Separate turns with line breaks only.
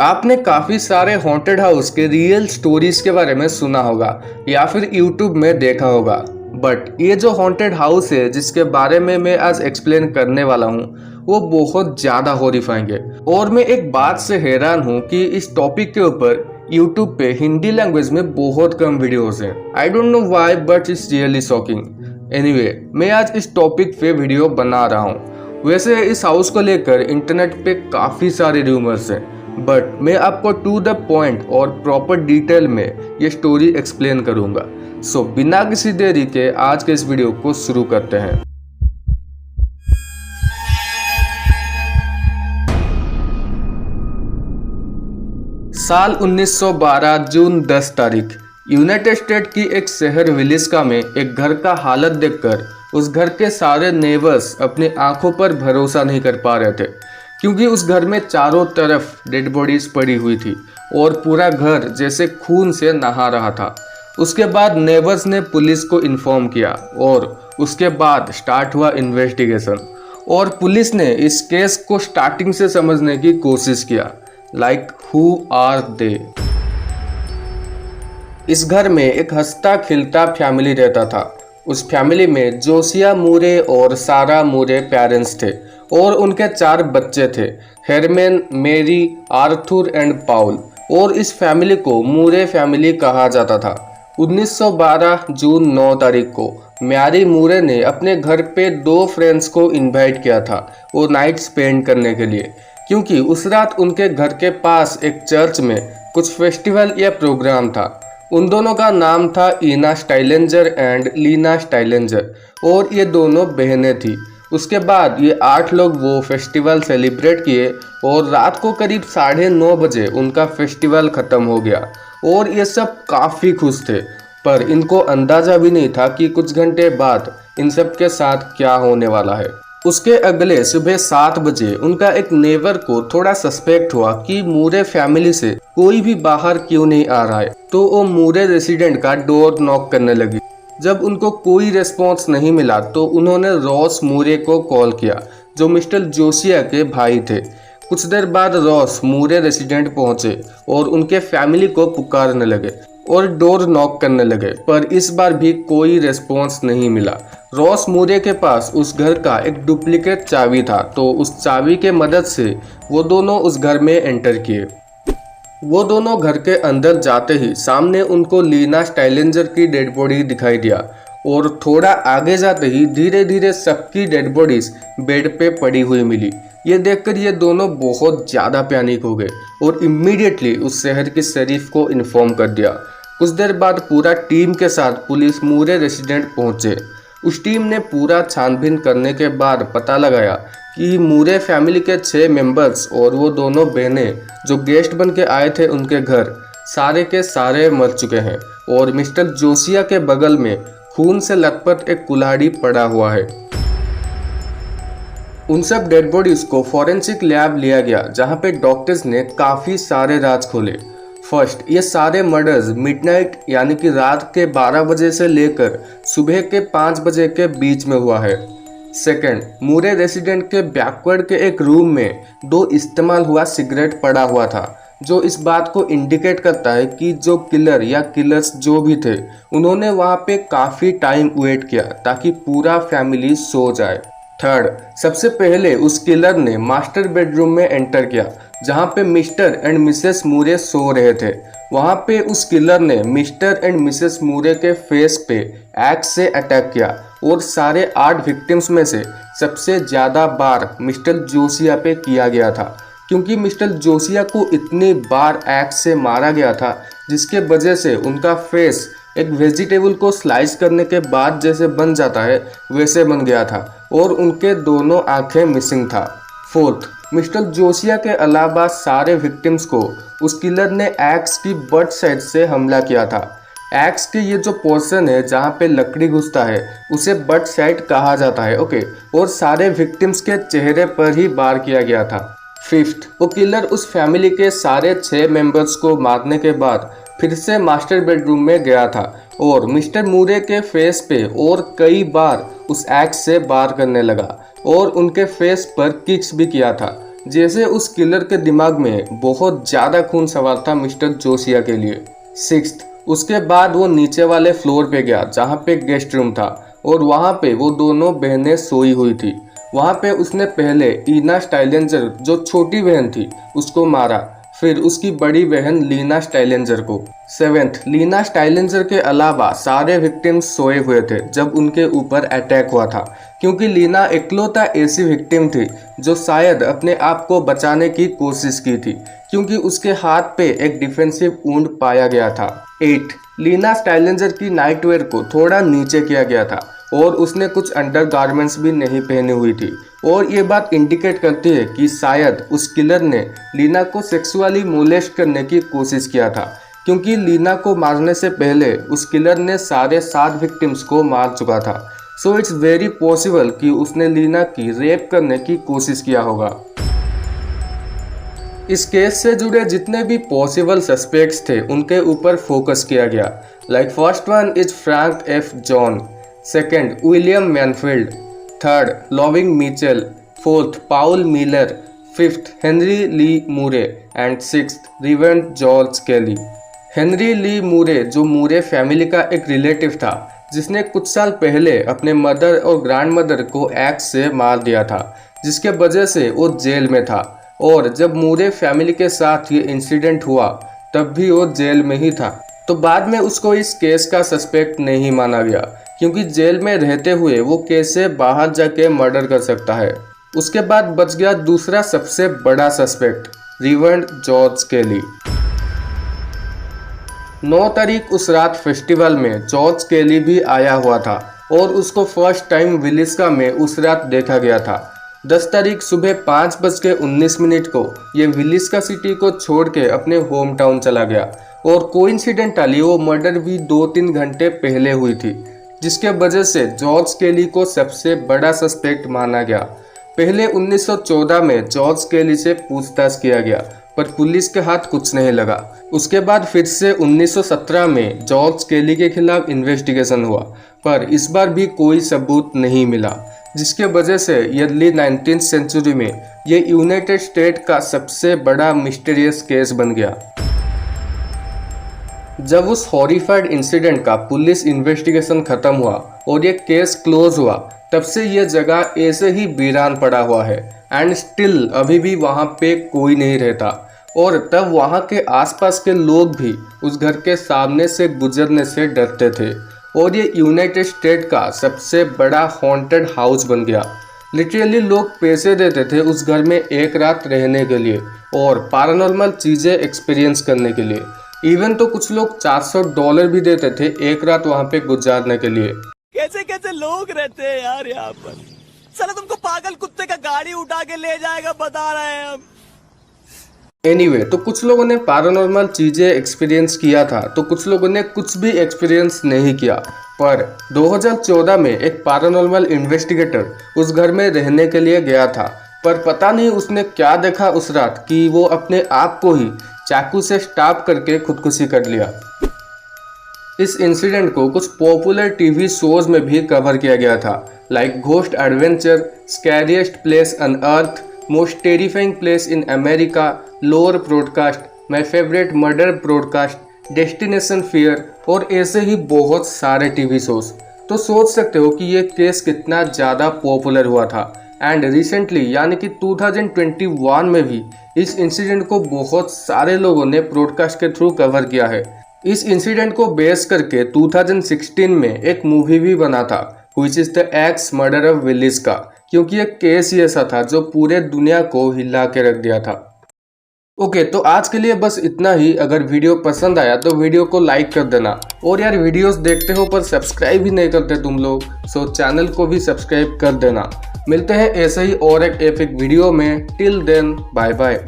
आपने काफ़ी सारे हॉन्टेड हाउस के रियल स्टोरीज के बारे में सुना होगा या फिर यूट्यूब में देखा होगा। बट ये जो हॉन्टेड हाउस है जिसके बारे में मैं आज एक्सप्लेन करने वाला हूँ वो बहुत ज़्यादा हॉरिफाइंग है। और मैं एक बात से हैरान हूँ कि इस टॉपिक के ऊपर यूट्यूब पे हिंदी लैंग्वेज में बहुत कम वीडियोस हैं। I don't know why but it's really shocking. Anyway, मैं आज इस टॉपिक पे वीडियो बना रहा हूँ। वैसे इस हाउस को लेकर इंटरनेट पे काफ़ी सारे रूमर्स हैं, बट मैं आपको टू द पॉइंट और प्रॉपर डिटेल में ये स्टोरी एक्सप्लेन करूंगा। सो बिना किसी देरी के आज के इस वीडियो को शुरू करते हैं। साल 1912 जून 10 तारीख यूनाइटेड स्टेट की एक शहर विलिस्का में एक घर का हालत देखकर उस घर के सारे नेबर्स अपनी आंखों पर भरोसा नहीं कर पा रहे थे, क्योंकि उस घर में चारों तरफ डेड बॉडीज पड़ी हुई थी और पूरा घर जैसे खून से नहा रहा था। उसके बाद नेबर्स ने पुलिस को इन्फॉर्म किया और उसके बाद स्टार्ट हुआ इन्वेस्टिगेशन। और पुलिस ने इस केस को स्टार्टिंग से समझने की कोशिश किया, लाइक हु आर दे। इस घर में एक हंसता खिलता फैमिली रहता था। उस फैमिली में जोसिया मूरे और सारा मूरे पेरेंट्स थे और उनके 4 बच्चे थे, हेरमेन, मेरी, आर्थर एंड पाउल। और इस फैमिली को मूरे फैमिली कहा जाता था। 1912 जून 9 तारीख को मैरी मूरे ने अपने घर पे 2 फ्रेंड्स को इनवाइट किया था वो नाइट स्पेंड करने के लिए, क्योंकि उस रात उनके घर के पास एक चर्च में कुछ फेस्टिवल या प्रोग्राम था। उन दोनों का नाम था इना स्टाइलेंजर एंड लीना स्टाइलेंजर और ये दोनों बहनें थी। उसके बाद ये 8 लोग वो फेस्टिवल सेलिब्रेट किए और रात को करीब 9:30 बजे उनका फेस्टिवल ख़त्म हो गया और ये सब काफ़ी खुश थे। पर इनको अंदाज़ा भी नहीं था कि कुछ घंटे बाद इन सब के साथ क्या होने वाला है। उसके अगले सुबह 7 बजे उनका एक नेबर को थोड़ा सस्पेक्ट हुआ कि मूरे फैमिली से कोई भी बाहर क्यों नहीं आ रहा है, तो वो मूरे रेसिडेंट का डोर नॉक करने लगी। जब उनको कोई रिस्पॉन्स नहीं मिला तो उन्होंने रॉस मूरे को कॉल किया, जो मिस्टर जोसिया के भाई थे। कुछ देर बाद रॉस मूरे रेसिडेंट पहुंचे और उनके फैमिली को पुकारने लगे और डोर नॉक करने लगे, पर इस बार भी कोई रिस्पॉन्स नहीं मिला। रॉस मूरे के पास उस घर का एक डुप्लीकेट चाबी था, तो उस चाबी के मदद से वो दोनों उस घर में एंटर किए। वो दोनों घर के अंदर जाते ही सामने उनको लीना स्टाइलेंजर की डेड बॉडी दिखाई दिया और थोड़ा आगे जाते ही धीरे धीरे सबकी डेड बॉडीज बेड पे पड़ी हुई मिली। ये देखकर ये दोनों बहुत ज़्यादा पैनिक हो गए और इम्मीडिएटली उस शहर के शरीफ को इन्फॉर्म कर दिया। कुछ देर बाद पूरा टीम के साथ पुलिस मूरे रेसिडेंट पहुंचे। उस टीम ने पूरा छानबीन करने के बाद पता लगाया कि मूरे फैमिली के 6 मेंबर्स और वो दोनों बहनें जो गेस्ट बन के आए थे उनके घर, सारे के सारे मर चुके हैं और मिस्टर जोसिया के बगल में खून से लथपथ एक कुल्हाड़ी पड़ा हुआ है। उन सब डेड बॉडीज को फॉरेंसिक लैब लिया गया, जहां पे डॉक्टर्स ने काफ़ी सारे राज खोले। फर्स्ट, ये सारे मर्डर्स मिडनाइट यानी कि रात के 12 बजे से लेकर सुबह के 5 बजे के बीच में हुआ है। सेकंड, मूरे रेसिडेंट के बैकवर्ड के एक रूम में 2 इस्तेमाल हुआ सिगरेट पड़ा हुआ था, जो इस बात को इंडिकेट करता है कि जो किलर या किलर्स जो भी थे उन्होंने वहाँ पे काफ़ी टाइम वेट किया ताकि पूरा फैमिली सो जाए। थर्ड, सबसे पहले उस किलर ने मास्टर बेडरूम में एंटर किया, जहाँ पे मिस्टर एंड मिसेस मूरे सो रहे थे। वहाँ पे उस किलर ने मिस्टर एंड मिसेस मूरे के फेस पे एक्स से अटैक किया और सारे 8 विक्टिम्स में से सबसे ज़्यादा बार मिस्टर जोसिया पे किया गया था, क्योंकि मिस्टर जोसिया को इतनी बार एक्स से मारा गया था जिसके वजह से उनका फेस एक वेजिटेबल को स्लाइस करने के बाद जैसे बन जाता है वैसे बन गया था और उनके दोनों आंखें मिसिंग था। फोर्थ, मिस्टर जोसिया के अलावा सारे विक्टिम्स को उस किलर ने एक्स की बट साइड से हमला किया था। एक्स के ये जो पोर्शन है जहाँ पे लकड़ी घुसता है उसे बट साइड कहा जाता है, ओके। और सारे विक्टिम्स के चेहरे पर ही वार किया गया था। फिफ्थ, वो किलर उस फैमिली के सारे 6 मेंबर्स को मारने के बाद फिर से मास्टर बेडरूम में गया था और मिस्टर मूरे के फेस पे और कई बार उस एक्स से वार करने लगा और उनके फेस पर किक्स भी किया था। जैसे उस किलर के दिमाग में बहुत ज़्यादा खून सवार था मिस्टर जोसिया के लिए। 6th, उसके बाद वो नीचे वाले फ्लोर पे गया जहाँ पे गेस्ट रूम था और वहाँ पे वो दोनों बहनें सोई हुई थी। वहाँ पे उसने पहले ईना स्टाइलेंजर जो छोटी बहन थी उसको मारा, फिर उसकी बड़ी बहन लीना स्टाइलेंजर को। 7th, लीना स्टाइलेंजर के अलावा सारे विक्टिम्स सोए हुए थे जब उनके ऊपर अटैक हुआ था, क्योंकि लीना इकलौता ऐसी विक्टिम थी जो शायद अपने आप को बचाने की कोशिश की थी, क्योंकि उसके हाथ पे एक डिफेंसिव वुंड पाया गया था। 8, लीना स्टाइलेंजर की नाइटवेयर को थोड़ा नीचे किया गया था और उसने कुछ अंडरगारमेंट्स भी नहीं पहनी हुई थी, और ये बात इंडिकेट करती है कि शायद उस किलर ने लीना को सेक्सुअली मोलेस्ट करने की कोशिश किया था, क्योंकि लीना को मारने से पहले उस किलर ने सारे 7 विक्टिम्स को मार चुका था। सो इट्स वेरी पॉसिबल कि उसने लीना की रेप करने की कोशिश किया होगा। इस केस से जुड़े जितने भी पॉसिबल सस्पेक्ट्स थे उनके ऊपर फोकस किया गया। Like first one is Frank F John, second William Manfield, third Loving Mitchell, fourth Paul Miller, fifth Henry Lee Moore and sixth Reverend George Kelly. Henry Lee Moore जो Moore family का एक relative था जिसने कुछ साल पहले अपने mother और ग्रैंड मदर को एक्स से मार दिया था, जिसके वजह से वो जेल में था। और जब मूरे फैमिली के साथ ये इंसिडेंट हुआ तब भी वो जेल में ही था, तो बाद में उसको इस केस का सस्पेक्ट नहीं माना गया, क्योंकि जेल में रहते हुए वो कैसे बाहर जाके मर्डर कर सकता है। उसके बाद बच गया दूसरा सबसे बड़ा सस्पेक्ट, रिवेंट जॉर्ज केली। 9 तारीख उस रात फेस्टिवल में जॉर्ज केली भी आया हुआ था और उसको फर्स्ट टाइम विलिस्का में उस रात देखा गया था। 10 तारीख सुबह 5:19 को ये विलिस्का सिटी को छोड़ के अपने होम टाउन चला गया, और कोइंसिडेंटली वो मर्डर भी 2-3 घंटे पहले हुई थी, जिसके वजह से जॉर्ज केली को सबसे बड़ा सस्पेक्ट माना गया। पहले 1914 में जॉर्ज केली से पूछताछ किया गया पर पुलिस के हाथ कुछ नहीं लगा। उसके बाद फिर से 1917 में जॉर्ज केली के खिलाफ इन्वेस्टिगेशन हुआ, पर इस बार भी कोई सबूत नहीं मिला, जिसके वजह से अर्ली 19th सेंचुरी में ये यूनाइटेड स्टेट का सबसे बड़ा मिस्टीरियस केस बन गया। जब उस हॉरिफाइड इंसिडेंट का पुलिस इन्वेस्टिगेशन खत्म हुआ और ये केस क्लोज हुआ, तब से ये जगह ऐसे ही वीरान पड़ा हुआ है एंड स्टिल अभी भी वहाँ पे कोई नहीं रहता, और तब वहाँ के आसपास के लोग भी उस घर के सामने से गुजरने से डरते थे, और ये यूनाइटेड स्टेट का सबसे बड़ा हॉन्टेड हाउस बन गया। लिटरली लोग पैसे देते थे उस घर में एक रात रहने के लिए और पैरानॉर्मल चीज़ें एक्सपीरियंस करने के लिए। इवन तो कुछ लोग $400 भी देते थे एक रात वहाँ पे गुजारने के लिए।
कैसे कैसे लोग रहते हैं यार यहाँ पर। साला तुमको पागल कुत्ते का गाड़ी उठा के ले जाएगा बता रहे हैं हम।
एनीवे, तो कुछ लोगों ने पैरानॉर्मल चीज़ें एक्सपीरियंस किया था तो कुछ लोगों ने कुछ भी एक्सपीरियंस नहीं किया। पर 2014 में एक पैरानॉर्मल इन्वेस्टिगेटर उस घर में रहने के लिए गया था, पर पता नहीं उसने क्या देखा उस रात कि वो अपने आप को ही चाकू से स्टैब करके खुदकुशी कर लिया। इस इंसिडेंट को कुछ पॉपुलर टीवी शोज में भी कवर किया गया था, like ghost adventure, scariest place on earth, most terrifying place in America, lower broadcast, my favourite murder broadcast, destination fear, और ऐसे ही बहुत सारे टीवी शोज। तो सोच सकते हो कि ये केस कितना ज़्यादा पॉपुलर हुआ था। एंड रिसेंटली यानी कि 2021 में भी इस इंसिडेंट को बहुत सारे लोगों ने ब्रॉडकास्ट के थ्रू कवर किया है। इस इंसिडेंट को बेस करके 2016 में एक मूवी भी बना था, which is the axe murder of Villisca, क्योंकि एक केस ही ऐसा था जो पूरे दुनिया को हिला के रख दिया था। ओके, तो आज के लिए बस इतना ही। अगर वीडियो पसंद आया तो वीडियो को लाइक कर देना, और यार वीडियोस देखते हो पर सब्सक्राइब ही नहीं करते तुम लोग, सो चैनल को भी सब्सक्राइब कर देना। मिलते हैं ऐसे ही और एक एपिक वीडियो में। Till then bye bye.